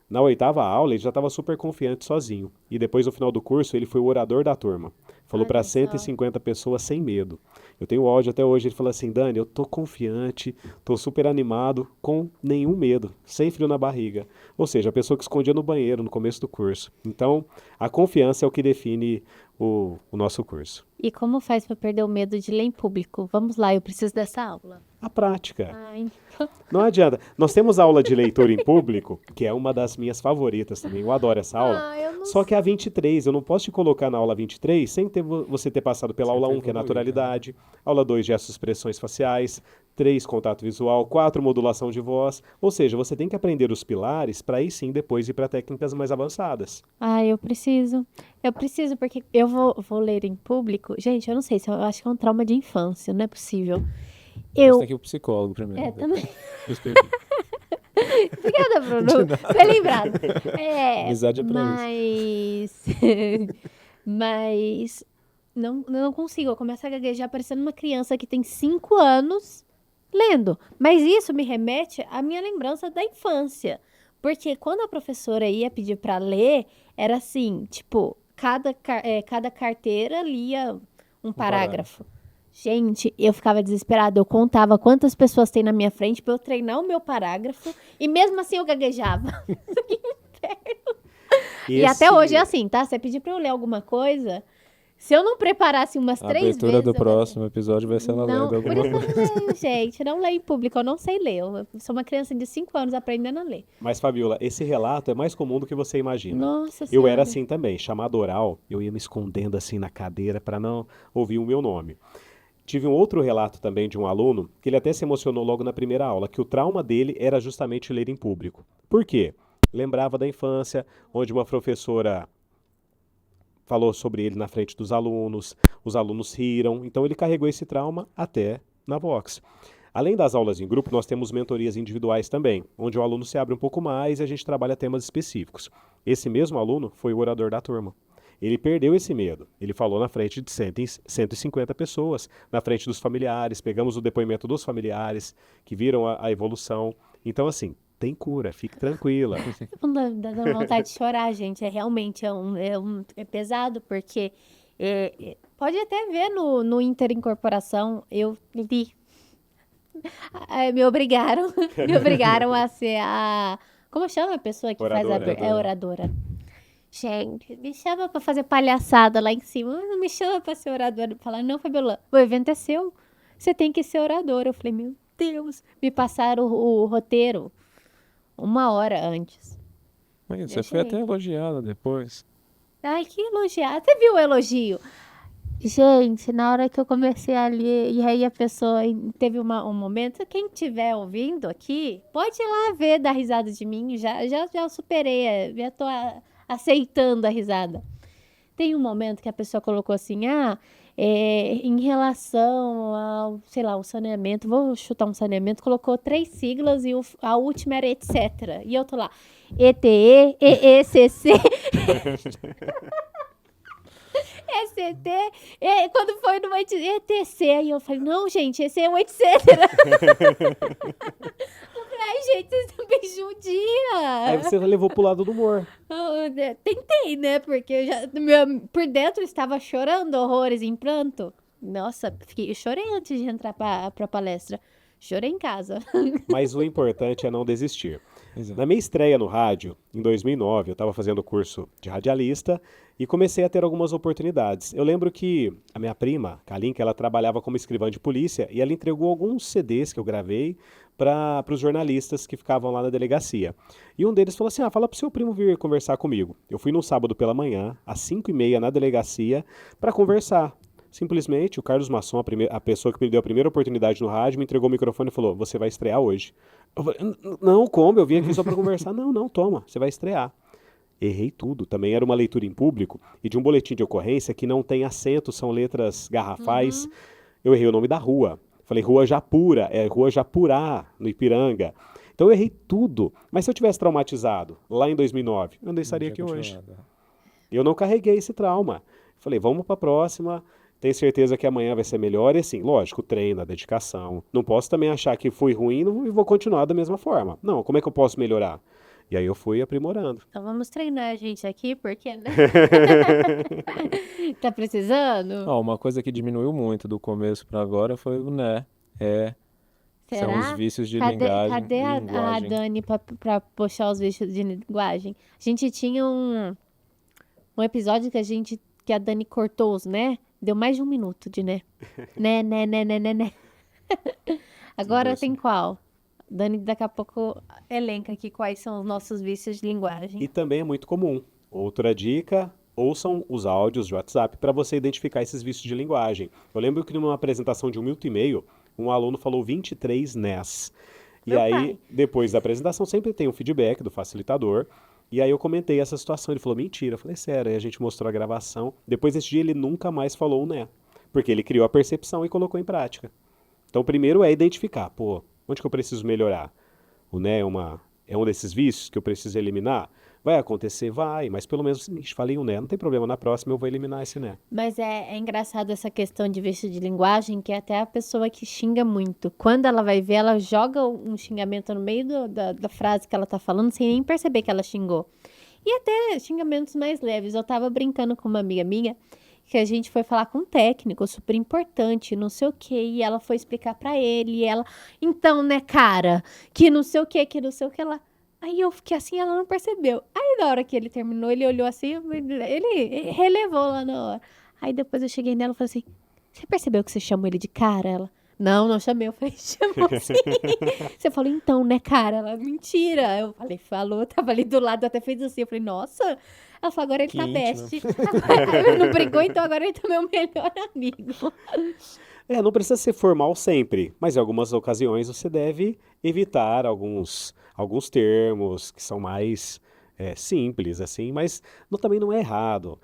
Na 8ª aula, ele já estava super confiante sozinho. E depois, no final do curso, ele foi o orador da turma. Falou para 150 pessoas sem medo. Eu tenho o áudio até hoje, ele falou assim, Dani, eu tô confiante, tô super animado, com nenhum medo, sem frio na barriga. Ou seja, a pessoa que escondia no banheiro no começo do curso. Então, a confiança é o que define o nosso curso. E como faz para perder o medo de ler em público? Vamos lá, eu preciso dessa aula. A prática. Então... Não adianta. Nós temos aula de leitura em público, que é uma das minhas favoritas também. Eu adoro essa aula. Só que é a 23, eu não posso te colocar na aula 23 sem você ter passado pela aula 1, que é naturalidade, aula 2, gestos e expressões faciais, 3, contato visual, 4, modulação de voz. Ou seja, você tem que aprender os pilares para aí sim depois ir para técnicas mais avançadas. Eu preciso. Eu preciso, porque eu vou ler em público. Gente, eu não sei, eu acho que é um trauma de infância, não é possível. Você tem que ir pro psicólogo primeiro. Também. Obrigada, Bruno. Foi lembrado. Amizade é pra isso. Mas não consigo. Eu começo a gaguejar parecendo uma criança que tem 5 anos lendo. Mas isso me remete à minha lembrança da infância. Porque quando a professora ia pedir para ler, era assim, tipo, cada carteira lia um parágrafo. Gente, eu ficava desesperada. Eu contava quantas pessoas tem na minha frente pra eu treinar o meu parágrafo. E mesmo assim eu gaguejava. Que inferno. E até hoje é assim, tá? Você pedir pra eu ler alguma coisa, se eu não preparasse umas 3 vezes... A abertura do próximo episódio vai ser ela lendo alguma coisa. Por isso eu não leio, gente. Não leio em público, eu não sei ler. Eu sou uma criança de 5 anos aprendendo a ler. Mas, Fabiola, esse relato é mais comum do que você imagina. Nossa Senhora. Eu era assim também, chamado oral, eu ia me escondendo assim na cadeira para não ouvir o meu nome. Tive um outro relato também de um aluno, que ele até se emocionou logo na primeira aula, que o trauma dele era justamente ler em público. Por quê? Lembrava da infância, onde uma professora falou sobre ele na frente dos alunos, os alunos riram, então ele carregou esse trauma até na Vox. Além das aulas em grupo, nós temos mentorias individuais também, onde o aluno se abre um pouco mais e a gente trabalha temas específicos. Esse mesmo aluno foi o orador da turma. Ele perdeu esse medo. Ele falou na frente de 150 pessoas, na frente dos familiares, pegamos o depoimento dos familiares que viram a evolução. Então, assim, tem cura, fique tranquila. Dá vontade de chorar, gente. Realmente é pesado, porque pode até ver no Interincorporação, eu li. Me obrigaram a ser a... Como chama a pessoa que Oradora. faz a oradora? Gente, me chama pra fazer palhaçada lá em cima. Não me chama pra ser oradora. Falar, não, Fabiola, o evento é seu. Você tem que ser oradora. Eu falei, meu Deus. Me passaram o roteiro 1 hora antes. Mas você foi até elogiada depois. Ai, que elogiada. Você viu o elogio? Gente, na hora que eu comecei a ler, e aí a pessoa teve um momento, quem estiver ouvindo aqui, pode ir lá ver, dar risada de mim. Já superei, já tô aceitando a risada. Tem um momento que a pessoa colocou assim, em relação ao, sei lá, o saneamento, vou chutar um saneamento, colocou 3 siglas e a última era etc. E eu tô lá, ETE, EECC, ECT, quando foi no ETC, aí eu falei, não, gente, esse é o etc. Ai, gente, vocês também judia. Aí você levou pro lado do humor. Tentei, né? Porque por dentro eu estava chorando horrores em pranto. Nossa, eu chorei antes de entrar pra palestra. Chorei em casa. Mas o importante é não desistir. Exato. Na minha estreia no rádio, em 2009, eu estava fazendo o curso de radialista e comecei a ter algumas oportunidades. Eu lembro que a minha prima, Kalinka, ela trabalhava como escrivã de polícia e ela entregou alguns CDs que eu gravei para os jornalistas que ficavam lá na delegacia. E um deles falou assim, fala pro seu primo vir conversar comigo. Eu fui num sábado pela manhã, às 5h30 na delegacia, para conversar. Simplesmente, o Carlos Masson, a pessoa que me deu a primeira oportunidade no rádio, me entregou o microfone e falou, você vai estrear hoje. Eu falei, não, como? Eu vim aqui só para conversar. Não, toma, você vai estrear. Errei tudo. Também era uma leitura em público e de um boletim de ocorrência que não tem acento, são letras garrafais. Eu errei o nome da rua. Falei Rua Japura, é Rua Japurá, no Ipiranga. Então eu errei tudo. Mas se eu tivesse traumatizado lá em 2009, eu não estaria aqui hoje. Eu não carreguei esse trauma. Falei, vamos para a próxima. Tenho certeza que amanhã vai ser melhor. E assim, lógico, treino, a dedicação. Não posso também achar que fui ruim e vou continuar da mesma forma. Não, como é que eu posso melhorar? E aí eu fui aprimorando. Então vamos treinar a gente aqui, porque, né? Tá precisando? Uma coisa que diminuiu muito do começo para agora foi o né. São os vícios de linguagem. Cadê a Dani pra puxar os vícios de linguagem? A gente tinha um episódio que a Dani cortou os né. Deu mais de 1 minuto de né. Né. Agora tem qual? Dani, daqui a pouco elenca aqui quais são os nossos vícios de linguagem. E também é muito comum. Outra dica, ouçam os áudios de WhatsApp para você identificar esses vícios de linguagem. Eu lembro que numa apresentação de 1 minuto e meio, um aluno falou 23 nés. E Meu aí, pai. depois da apresentação, sempre tem um feedback do facilitador. E aí eu comentei essa situação, ele falou, mentira. Eu falei, sério, aí a gente mostrou a gravação. Depois desse dia ele nunca mais falou o né, porque ele criou a percepção e colocou em prática. Então, primeiro é identificar, onde que eu preciso melhorar? O né é um desses vícios que eu preciso eliminar? Vai acontecer? Vai, mas pelo menos, falei o né, não tem problema, na próxima eu vou eliminar esse né. Mas é engraçado essa questão de vício de linguagem, que é até a pessoa que xinga muito. Quando ela vai ver, ela joga um xingamento no meio da frase que ela tá falando, sem nem perceber que ela xingou. E até xingamentos mais leves. Eu tava brincando com uma amiga minha, que a gente foi falar com um técnico super importante, não sei o que, e ela foi explicar pra ele, e ela, então, né, cara, que não sei o que, ela... Aí eu fiquei assim, ela não percebeu. Aí na hora que ele terminou, ele olhou assim, ele relevou lá na hora. Aí depois eu cheguei nela e falei assim, você percebeu que você chamou ele de cara? Ela, não chamei. Eu falei, chamou sim. Você falou, então, né, cara? Ela, mentira. Eu falei, falou, tava ali do lado, até fez assim. Eu falei, nossa. Ela falou, agora ele Que tá íntimo. best. Ele não brincou, então agora ele tá meu melhor amigo. Não precisa ser formal sempre, mas em algumas ocasiões você deve evitar alguns termos que são mais simples, assim, mas também não é errado.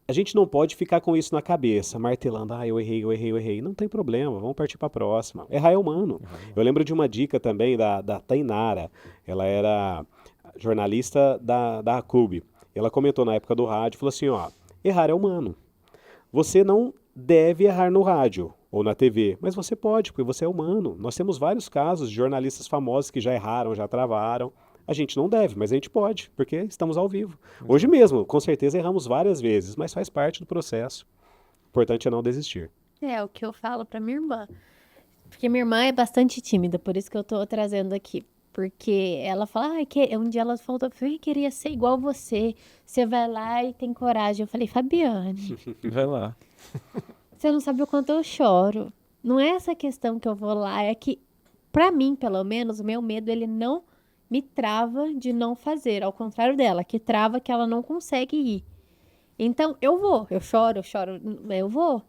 A gente não pode ficar com isso na cabeça, martelando, eu errei. Não tem problema, vamos partir para a próxima. Errar é humano. Eu lembro de uma dica também da Tainara, ela era jornalista da Clube. Ela comentou na época do rádio, falou assim, errar é humano. Você não deve errar no rádio ou na TV, mas você pode, porque você é humano. Nós temos vários casos de jornalistas famosos que já erraram, já travaram. A gente não deve, mas a gente pode, porque estamos ao vivo. Hoje mesmo, com certeza erramos várias vezes, mas faz parte do processo. O importante é não desistir. É o que eu falo pra minha irmã. Porque minha irmã é bastante tímida, por isso que eu tô trazendo aqui. Porque ela fala, um dia ela falou, eu queria ser igual você. Você vai lá e tem coragem. Eu falei, Fabiane, Vai lá. você não sabe o quanto eu choro. Não é essa questão que eu vou lá, é que, pra mim, pelo menos, o meu medo, ele não me trava de não fazer. Ao contrário dela, que trava que ela não consegue ir. Então, eu choro, eu vou.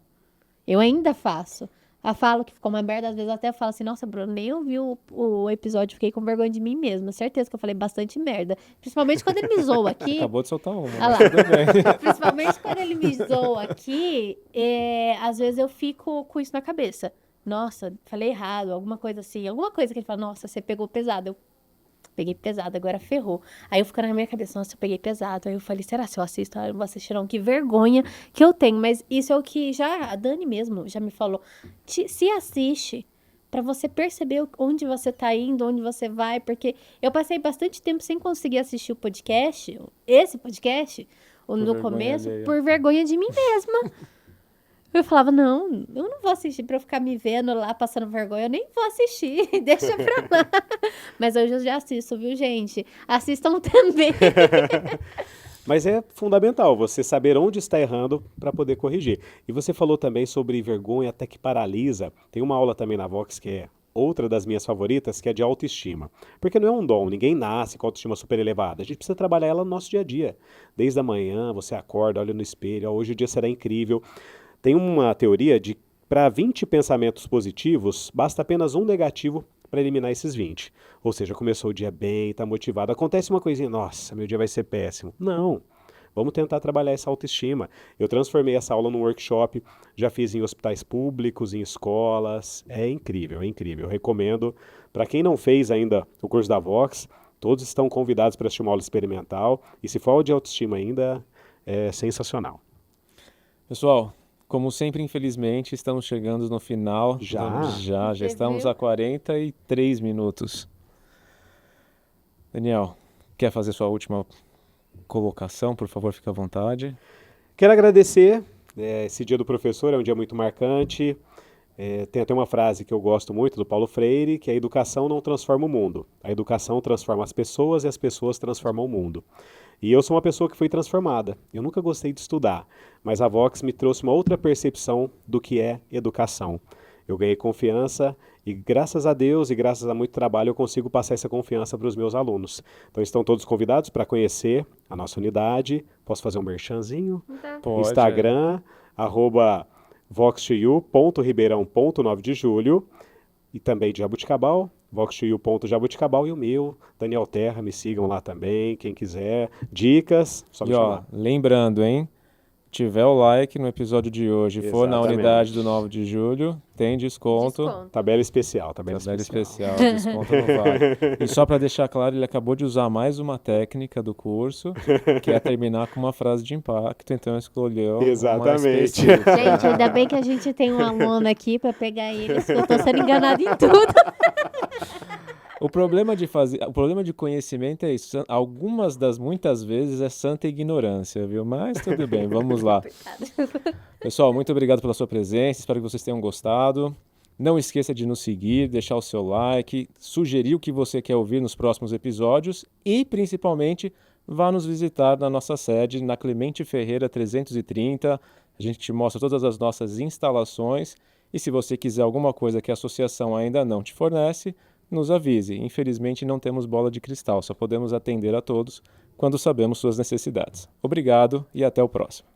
Eu ainda faço. Eu falo que ficou uma merda, às vezes eu até falo assim, nossa, Bruno, nem ouvi o episódio, fiquei com vergonha de mim mesma. Certeza que eu falei bastante merda. Principalmente quando ele me zoa aqui. Acabou de soltar uma. Olha lá. Mas tudo bem. Principalmente quando ele me zoa aqui, às vezes eu fico com isso na cabeça. Nossa, falei errado, alguma coisa assim. Alguma coisa que ele fala, nossa, você pegou pesado. Eu peguei pesado, agora ferrou. Aí eu fico na minha cabeça, nossa, eu peguei pesado. Aí eu falei, será se eu assisto? Eu não vou assistir não, que vergonha que eu tenho. Mas isso é o que a Dani mesmo já me falou. Se assiste, para você perceber onde você tá indo, onde você vai, porque eu passei bastante tempo sem conseguir assistir o podcast, esse podcast, no começo, por vergonha de mim mesma. Eu falava, não, eu não vou assistir pra eu ficar me vendo lá, passando vergonha, eu nem vou assistir, deixa pra lá. Mas hoje eu já assisto, viu, gente? Assistam também. Mas é fundamental você saber onde está errando para poder corrigir. E você falou também sobre vergonha até que paralisa. Tem uma aula também na Vox que é outra das minhas favoritas, que é de autoestima. Porque não é um dom, ninguém nasce com autoestima super elevada. A gente precisa trabalhar ela no nosso dia a dia. Desde a manhã, você acorda, olha no espelho, hoje o dia será incrível. Tem uma teoria de para 20 pensamentos positivos, basta apenas um negativo para eliminar esses 20. Ou seja, começou o dia bem, está motivado. Acontece uma coisinha, nossa, meu dia vai ser péssimo. Não, vamos tentar trabalhar essa autoestima. Eu transformei essa aula num workshop, já fiz em hospitais públicos, em escolas. É incrível, é incrível. Eu recomendo. Para quem não fez ainda o curso da Vox, todos estão convidados para assistir uma aula experimental. E se for aula de autoestima ainda, é sensacional. Pessoal, como sempre, infelizmente, estamos chegando no final. Já? Já estamos a 43 minutos. Daniel, quer fazer sua última colocação? Por favor, fique à vontade. Quero agradecer. Esse dia do professor é um dia muito marcante. Tem até uma frase que eu gosto muito do Paulo Freire, que a educação não transforma o mundo. A educação transforma as pessoas e as pessoas transformam o mundo. E eu sou uma pessoa que foi transformada. Eu nunca gostei de estudar, mas a Vox me trouxe uma outra percepção do que é educação. Eu ganhei confiança e graças a Deus e graças a muito trabalho eu consigo passar essa confiança para os meus alunos. Então estão todos convidados para conhecer a nossa unidade. Posso fazer um merchanzinho? Pode. Instagram, @vox2u.ribeirão.9 de julho e também de Jabuticabal, vox2u.jabuticabal e o meu, Daniel Terra, me sigam lá também, quem quiser, dicas, só me E chamar. lembrando, hein? Tiver o like no episódio de hoje e for na Exatamente. unidade do 9 de julho, tem desconto. Tabela especial, tabela Tabela especial. desconto não vale. E só para deixar claro, ele acabou de usar mais uma técnica do curso, que é terminar com uma frase de impacto, então escolheu uma Exatamente. específica. Gente, ainda bem que a gente tem um aluno aqui pra pegar eles, que eu tô sendo enganada em tudo. O problema de conhecimento é isso. Algumas das muitas vezes é santa ignorância, viu? Mas tudo bem, vamos lá. Pessoal, muito obrigado pela sua presença, espero que vocês tenham gostado. Não esqueça de nos seguir, deixar o seu like, sugerir o que você quer ouvir nos próximos episódios e, principalmente, vá nos visitar na nossa sede, na Clemente Ferreira 330. A gente te mostra todas as nossas instalações e se você quiser alguma coisa que a associação ainda não te fornece, nos avise. Infelizmente não temos bola de cristal, só podemos atender a todos quando sabemos suas necessidades. Obrigado e até o próximo.